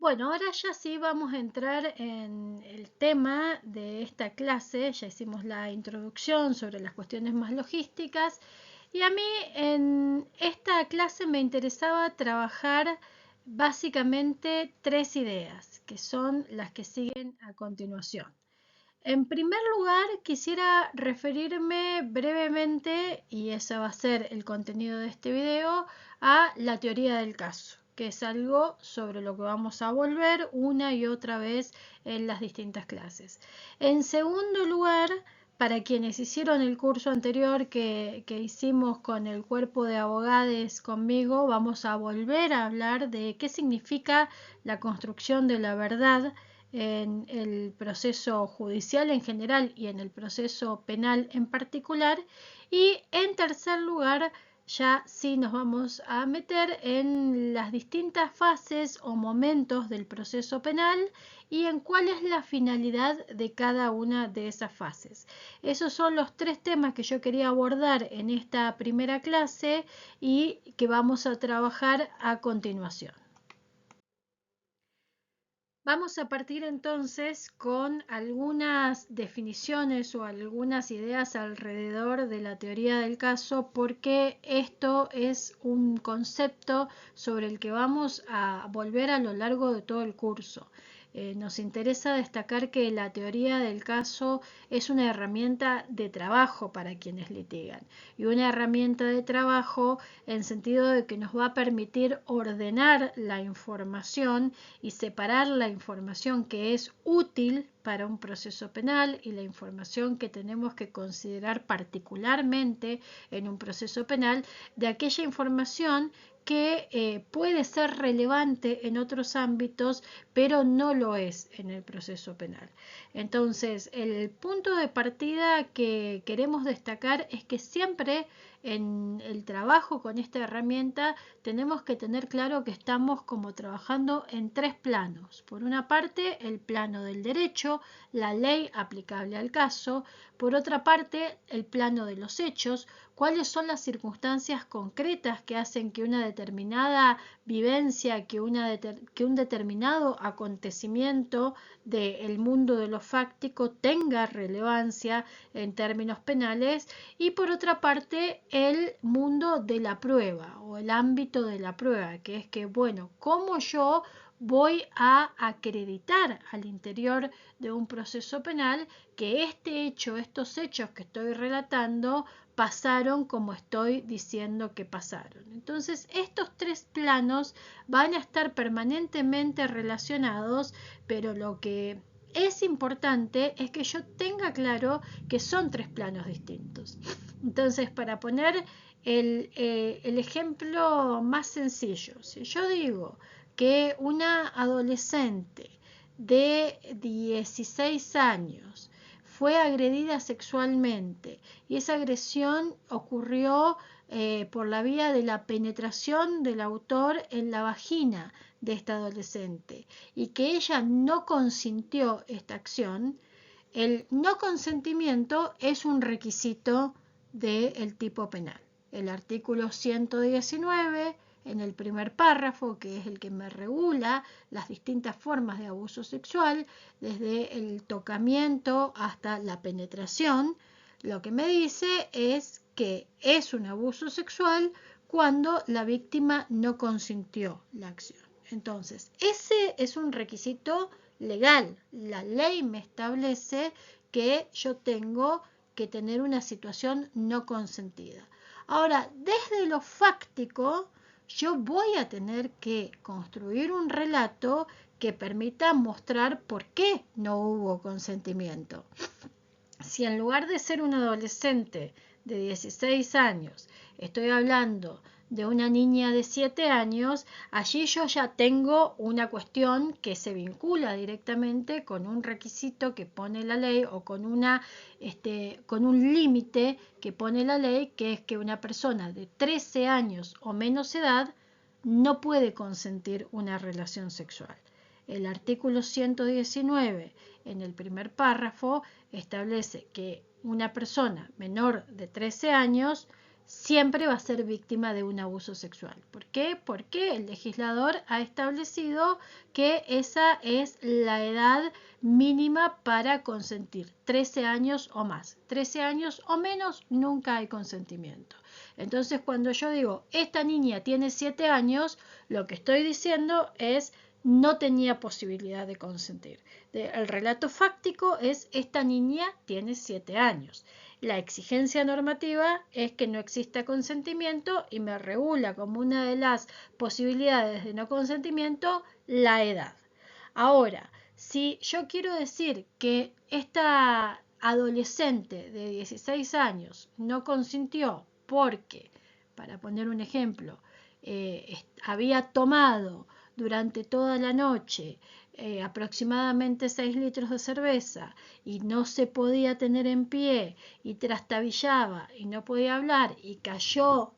Bueno, ahora ya sí vamos a entrar en el tema de esta clase. Ya hicimos la introducción sobre las cuestiones más logísticas y a mí en esta clase me interesaba trabajar básicamente tres ideas, que son las que siguen a continuación. En primer lugar, quisiera referirme brevemente, y ese va a ser el contenido de este video, a la teoría del caso, que es algo sobre lo que vamos a volver una y otra vez en las distintas clases. En segundo lugar, para quienes hicieron el curso anterior que hicimos con el cuerpo de abogados conmigo, vamos a volver a hablar de qué significa la construcción de la verdad en el proceso judicial en general y en el proceso penal en particular. Y en tercer lugar, ya sí nos vamos a meter en las distintas fases o momentos del proceso penal y en cuál es la finalidad de cada una de esas fases. Esos son los tres temas que yo quería abordar en esta primera clase y que vamos a trabajar a continuación. Vamos a partir entonces con algunas definiciones o algunas ideas alrededor de la teoría del caso, porque esto es un concepto sobre el que vamos a volver a lo largo de todo el curso. Nos interesa destacar que la teoría del caso es una herramienta de trabajo para quienes litigan y una herramienta de trabajo en sentido de que nos va a permitir ordenar la información y separar la información que es útil para un proceso penal y la información que tenemos que considerar particularmente en un proceso penal de aquella información que puede ser relevante en otros ámbitos, pero no lo es en el proceso penal. Entonces, el punto de partida que queremos destacar es que siempre en el trabajo con esta herramienta tenemos que tener claro que estamos como trabajando en tres planos. Por una parte, el plano del derecho, la ley aplicable al caso. Por otra parte, el plano de los hechos, cuáles son las circunstancias concretas que hacen que una determinada vivencia, que un determinado acontecimiento del mundo de lo fáctico tenga relevancia en términos penales. Y por otra parte, el mundo de la prueba o el ámbito de la prueba, que es que, bueno, cómo yo voy a acreditar al interior de un proceso penal que este hecho, estos hechos que estoy relatando, pasaron como estoy diciendo que pasaron. Entonces, estos tres planos van a estar permanentemente relacionados, pero lo que es importante es que yo tenga claro que son tres planos distintos. Entonces, para poner el ejemplo más sencillo, si yo digo que una adolescente de 16 años fue agredida sexualmente y esa agresión ocurrió por la vía de la penetración del autor en la vagina de esta adolescente y que ella no consintió esta acción, el no consentimiento es un requisito del tipo penal. El artículo 119, en el primer párrafo, que es el que me regula las distintas formas de abuso sexual, desde el tocamiento hasta la penetración, lo que me dice es que es un abuso sexual cuando la víctima no consintió la acción. Entonces, ese es un requisito legal. La ley me establece que yo tengo que tener una situación no consentida. Ahora, desde lo fáctico, yo voy a tener que construir un relato que permita mostrar por qué no hubo consentimiento. Si en lugar de ser un adolescente de 16 años, estoy hablando de una niña de 7 años, allí yo ya tengo una cuestión que se vincula directamente con un requisito que pone la ley o con con un límite que pone la ley, que es que una persona de 13 años o menos edad no puede consentir una relación sexual. El artículo 119, en el primer párrafo, establece que una persona menor de 13 años siempre va a ser víctima de un abuso sexual. ¿Por qué? Porque el legislador ha establecido que esa es la edad mínima para consentir, 13 años o más. 13 años o menos nunca hay consentimiento. Entonces, cuando yo digo, esta niña tiene 7 años, lo que estoy diciendo es no tenía posibilidad de consentir. El relato fáctico es esta niña tiene 7 años. La exigencia normativa es que no exista consentimiento y me regula como una de las posibilidades de no consentimiento la edad. Ahora, si yo quiero decir que esta adolescente de 16 años no consintió porque, para poner un ejemplo, había tomado durante toda la noche aproximadamente 6 litros de cerveza y no se podía tener en pie y trastabillaba y no podía hablar y cayó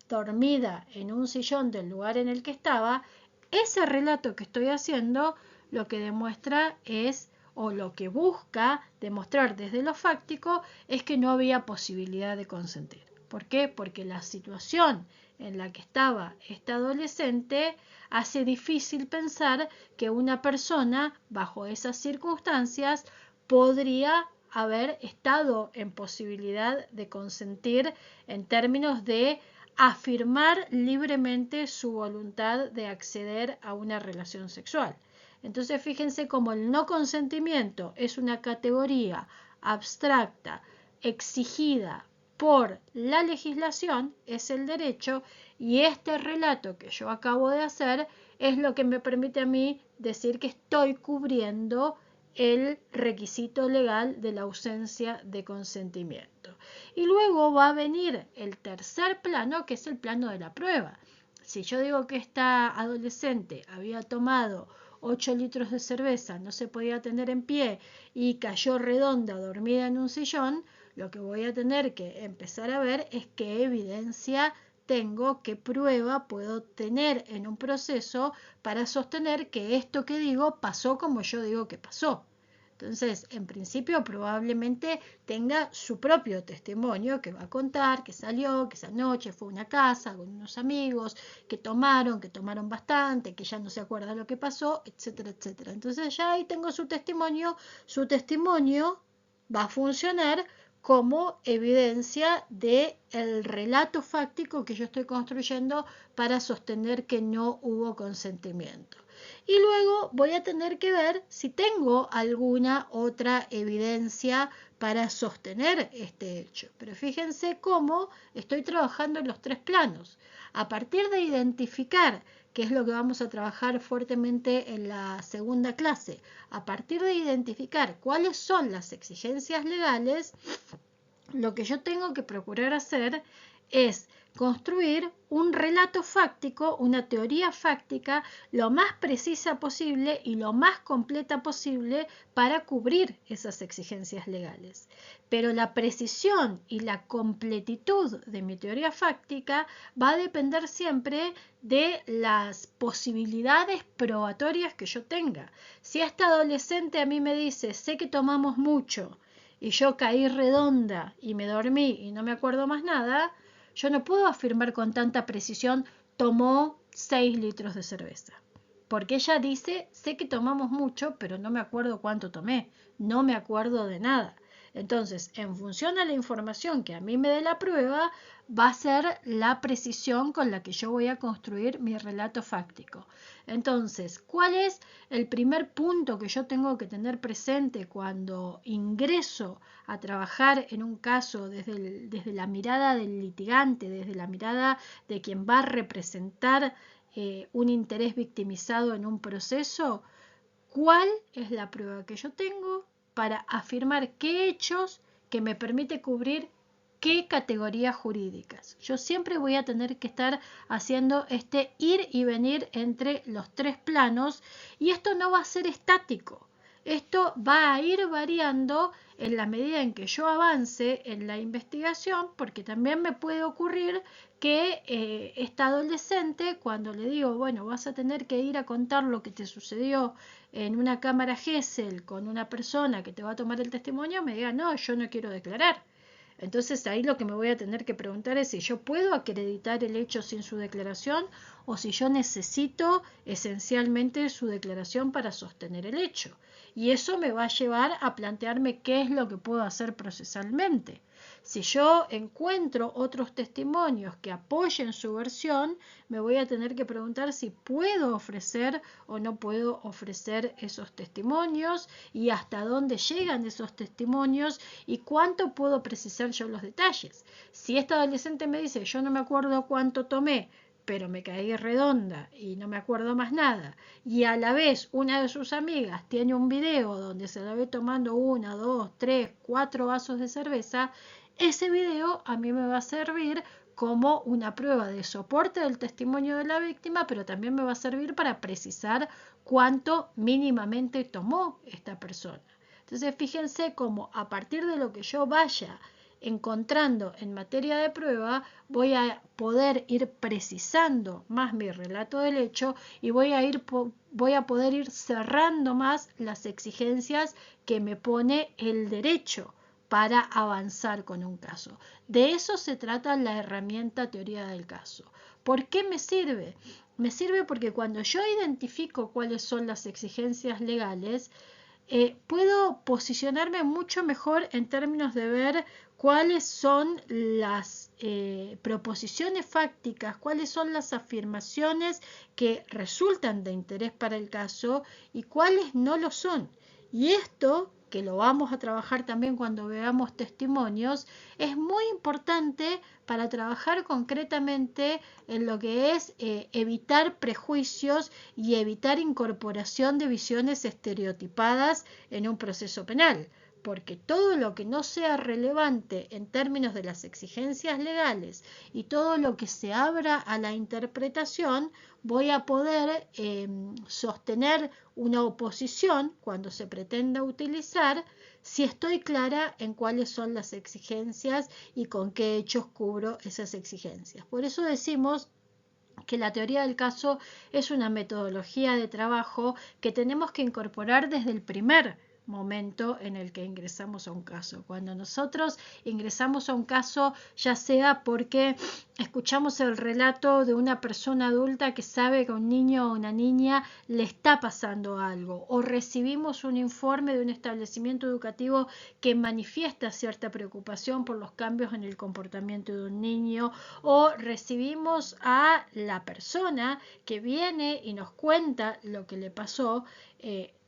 dormida en un sillón del lugar en el que estaba, ese relato que estoy haciendo lo que demuestra es, o lo que busca demostrar desde lo fáctico, es que no había posibilidad de consentir. ¿Por qué? Porque la situación en la que estaba esta adolescente hace difícil pensar que una persona bajo esas circunstancias podría haber estado en posibilidad de consentir en términos de afirmar libremente su voluntad de acceder a una relación sexual. Entonces fíjense cómo el no consentimiento es una categoría abstracta, exigida por la legislación, es el derecho, y este relato que yo acabo de hacer es lo que me permite a mí decir que estoy cubriendo el requisito legal de la ausencia de consentimiento. Y luego va a venir el tercer plano, que es el plano de la prueba. Si yo digo que esta adolescente había tomado 8 litros de cerveza, no se podía tener en pie y cayó redonda, dormida en un sillón, lo que voy a tener que empezar a ver es qué evidencia tengo, qué prueba puedo tener en un proceso para sostener que esto que digo pasó como yo digo que pasó. Entonces, en principio, probablemente tenga su propio testimonio que va a contar, que salió, que esa noche fue a una casa con unos amigos, que tomaron bastante, que ya no se acuerda lo que pasó, etcétera, etcétera. Entonces, ya ahí tengo su testimonio va a funcionar como evidencia del relato fáctico que yo estoy construyendo para sostener que no hubo consentimiento. Y luego voy a tener que ver si tengo alguna otra evidencia para sostener este hecho. Pero fíjense cómo estoy trabajando en los tres planos. A partir de identificar, que es lo que vamos a trabajar fuertemente en la segunda clase, a partir de identificar cuáles son las exigencias legales, lo que yo tengo que procurar hacer es construir un relato fáctico, una teoría fáctica, lo más precisa posible y lo más completa posible para cubrir esas exigencias legales. Pero la precisión y la completitud de mi teoría fáctica va a depender siempre de las posibilidades probatorias que yo tenga. Si esta adolescente a mí me dice, sé que tomamos mucho, y yo caí redonda y me dormí y no me acuerdo más nada, yo no puedo afirmar con tanta precisión tomó 6 litros de cerveza. Porque ella dice, sé que tomamos mucho, pero no me acuerdo cuánto tomé, no me acuerdo de nada. Entonces, en función a la información que a mí me dé la prueba, va a ser la precisión con la que yo voy a construir mi relato fáctico. Entonces, ¿cuál es el primer punto que yo tengo que tener presente cuando ingreso a trabajar en un caso desde la mirada del litigante, desde la mirada de quien va a representar un interés victimizado en un proceso? ¿Cuál es la prueba que yo tengo para afirmar qué hechos que me permite cubrir qué categorías jurídicas? Yo siempre voy a tener que estar haciendo este ir y venir entre los tres planos y esto no va a ser estático. Esto va a ir variando en la medida en que yo avance en la investigación, porque también me puede ocurrir que esta adolescente, cuando le digo, bueno, vas a tener que ir a contar lo que te sucedió en una cámara Gesell con una persona que te va a tomar el testimonio, me diga, no, yo no quiero declarar. Entonces ahí lo que me voy a tener que preguntar es si yo puedo acreditar el hecho sin su declaración o si yo necesito esencialmente su declaración para sostener el hecho. Y eso me va a llevar a plantearme qué es lo que puedo hacer procesalmente. Si yo encuentro otros testimonios que apoyen su versión, me voy a tener que preguntar si puedo ofrecer o no puedo ofrecer esos testimonios y hasta dónde llegan esos testimonios y cuánto puedo precisar yo los detalles. Si esta adolescente me dice, yo no me acuerdo cuánto tomé, pero me caí redonda y no me acuerdo más nada, y a la vez una de sus amigas tiene un video donde se la ve tomando 1, 2, 3, 4 vasos de cerveza, ese video a mí me va a servir como una prueba de soporte del testimonio de la víctima, pero también me va a servir para precisar cuánto mínimamente tomó esta persona. Entonces fíjense cómo a partir de lo que yo vaya encontrando en materia de prueba, voy a poder ir precisando más mi relato del hecho y voy a poder ir cerrando más las exigencias que me pone el derecho para avanzar con un caso. De eso se trata la herramienta teoría del caso. ¿Por qué me sirve? Me sirve porque cuando yo identifico cuáles son las exigencias legales, puedo posicionarme mucho mejor en términos de ver cuáles son las proposiciones fácticas, cuáles son las afirmaciones que resultan de interés para el caso y cuáles no lo son. Y esto, que lo vamos a trabajar también cuando veamos testimonios, es muy importante para trabajar concretamente en lo que es evitar prejuicios y evitar incorporación de visiones estereotipadas en un proceso penal, porque todo lo que no sea relevante en términos de las exigencias legales y todo lo que se abra a la interpretación, voy a poder sostener una oposición cuando se pretenda utilizar si estoy clara en cuáles son las exigencias y con qué hechos cubro esas exigencias. Por eso decimos que la teoría del caso es una metodología de trabajo que tenemos que incorporar desde el primer momento en el que ingresamos a un caso. Cuando nosotros ingresamos a un caso, ya sea porque escuchamos el relato de una persona adulta que sabe que a un niño o una niña le está pasando algo, o recibimos un informe de un establecimiento educativo que manifiesta cierta preocupación por los cambios en el comportamiento de un niño, o recibimos a la persona que viene y nos cuenta lo que le pasó,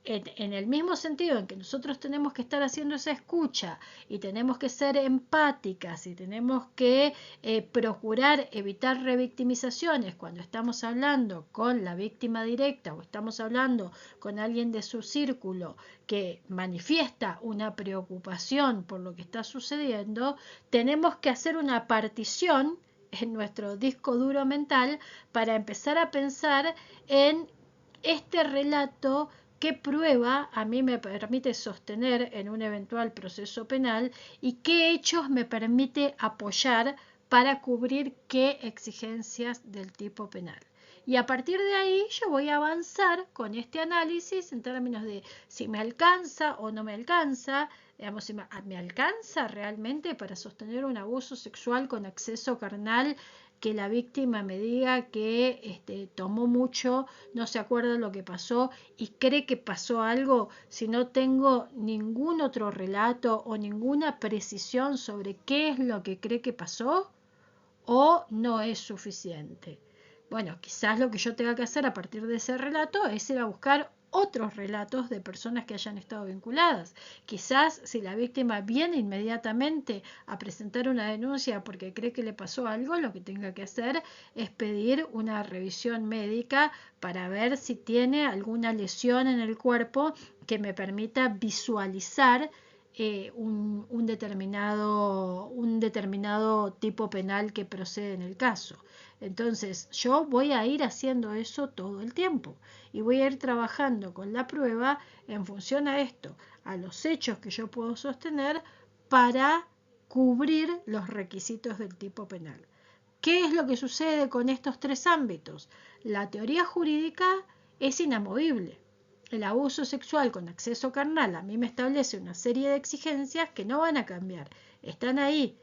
en el mismo sentido en que nosotros tenemos que estar haciendo esa escucha y tenemos que ser empáticas y tenemos que procurar evitar revictimizaciones cuando estamos hablando con la víctima directa o estamos hablando con alguien de su círculo que manifiesta una preocupación por lo que está sucediendo, tenemos que hacer una partición en nuestro disco duro mental para empezar a pensar en este relato. ¿Qué prueba a mí me permite sostener en un eventual proceso penal y qué hechos me permite apoyar para cubrir qué exigencias del tipo penal? Y a partir de ahí yo voy a avanzar con este análisis en términos de si me alcanza o no me alcanza, digamos, si me alcanza realmente para sostener un abuso sexual con acceso carnal, que la víctima me diga que tomó mucho, no se acuerda lo que pasó y cree que pasó algo, si no tengo ningún otro relato o ninguna precisión sobre qué es lo que cree que pasó, o no es suficiente. Bueno, quizás lo que yo tenga que hacer a partir de ese relato es ir a buscar otros relatos de personas que hayan estado vinculadas. Quizás si la víctima viene inmediatamente a presentar una denuncia porque cree que le pasó algo, lo que tenga que hacer es pedir una revisión médica para ver si tiene alguna lesión en el cuerpo que me permita visualizar un determinado tipo penal que procede en el caso. Entonces yo voy a ir haciendo eso todo el tiempo y voy a ir trabajando con la prueba en función a esto, a los hechos que yo puedo sostener para cubrir los requisitos del tipo penal. ¿Qué es lo que sucede con estos tres ámbitos? La teoría jurídica es inamovible. el abuso sexual con acceso carnal a mí me establece una serie de exigencias que no van a cambiar, están ahí.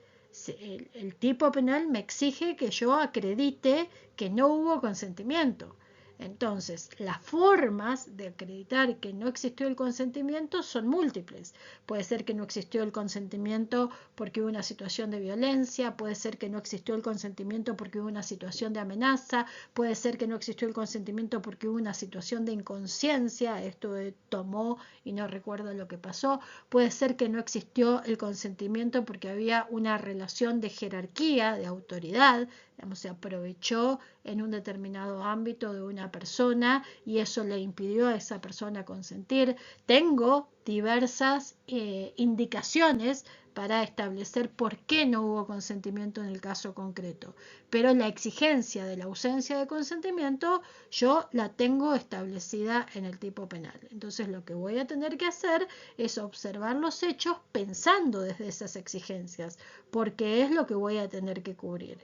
El tipo penal me exige que yo acredite que no hubo consentimiento. Entonces, las formas de acreditar que no existió el consentimiento son múltiples. Puede ser que no existió el consentimiento porque hubo una situación de violencia, puede ser que no existió el consentimiento porque hubo una situación de amenaza, puede ser que no existió el consentimiento porque hubo una situación de inconsciencia, esto de tomó y no recuerdo lo que pasó, puede ser que no existió el consentimiento porque había una relación de jerarquía, de autoridad, digamos, se aprovechó en un determinado ámbito de una persona y eso le impidió a esa persona consentir. Tengo diversas indicaciones para establecer por qué no hubo consentimiento en el caso concreto, pero la exigencia de la ausencia de consentimiento yo la tengo establecida en el tipo penal. Entonces lo que voy a tener que hacer es observar los hechos pensando desde esas exigencias, porque es lo que voy a tener que cubrir.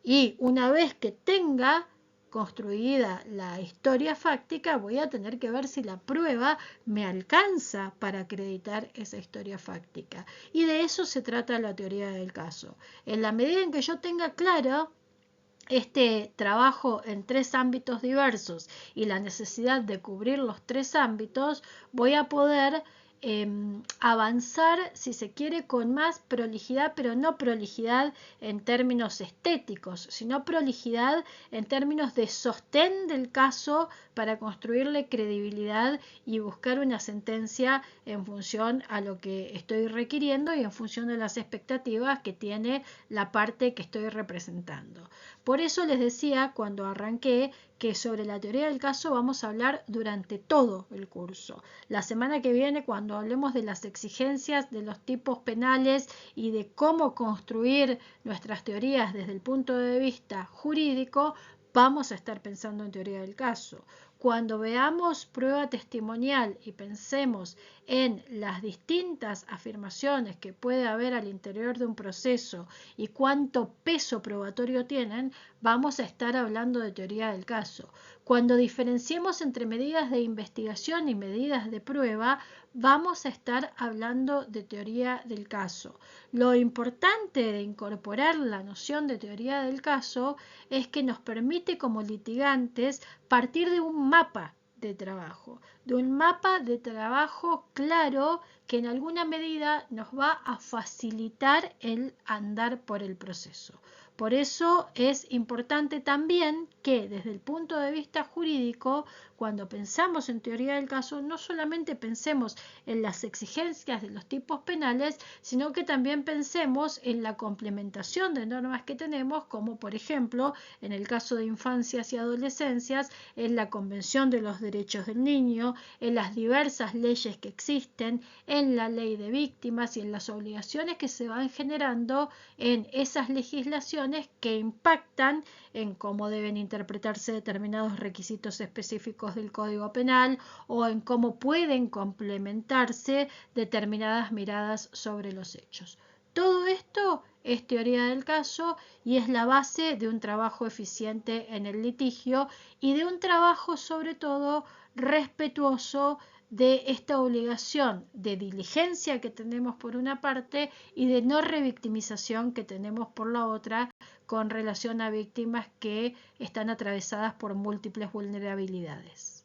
Y una vez que tenga construida la historia fáctica, voy a tener que ver si la prueba me alcanza para acreditar esa historia fáctica. Y de eso se trata la teoría del caso. En la medida en que yo tenga claro este trabajo en tres ámbitos diversos y la necesidad de cubrir los tres ámbitos, voy a poder avanzar, si se quiere, con más prolijidad, pero no prolijidad en términos estéticos, sino prolijidad en términos de sostén del caso para construirle credibilidad y buscar una sentencia en función a lo que estoy requiriendo y en función de las expectativas que tiene la parte que estoy representando. Por eso les decía cuando arranqué que sobre la teoría del caso vamos a hablar durante todo el curso. La semana que viene, cuando hablemos de las exigencias de los tipos penales y de cómo construir nuestras teorías desde el punto de vista jurídico, vamos a estar pensando en teoría del caso. Cuando veamos prueba testimonial y pensemos en las distintas afirmaciones que puede haber al interior de un proceso y cuánto peso probatorio tienen, vamos a estar hablando de teoría del caso. Cuando diferenciemos entre medidas de investigación y medidas de prueba, vamos a estar hablando de teoría del caso. Lo importante de incorporar la noción de teoría del caso es que nos permite como litigantes partir de un mapa de trabajo claro que en alguna medida nos va a facilitar el andar por el proceso. Por eso es importante también que desde el punto de vista jurídico, cuando pensamos en teoría del caso, no solamente pensemos en las exigencias de los tipos penales, sino que también pensemos en la complementación de normas que tenemos, como por ejemplo, en el caso de infancias y adolescencias, en la Convención de los Derechos del Niño, en las diversas leyes que existen, en la ley de víctimas y en las obligaciones que se van generando en esas legislaciones que impactan en cómo deben interpretarse determinados requisitos específicos del Código Penal o en cómo pueden complementarse determinadas miradas sobre los hechos. Todo esto es teoría del caso y es la base de un trabajo eficiente en el litigio y de un trabajo sobre todo respetuoso de esta obligación de diligencia que tenemos por una parte y de no revictimización que tenemos por la otra con relación a víctimas que están atravesadas por múltiples vulnerabilidades.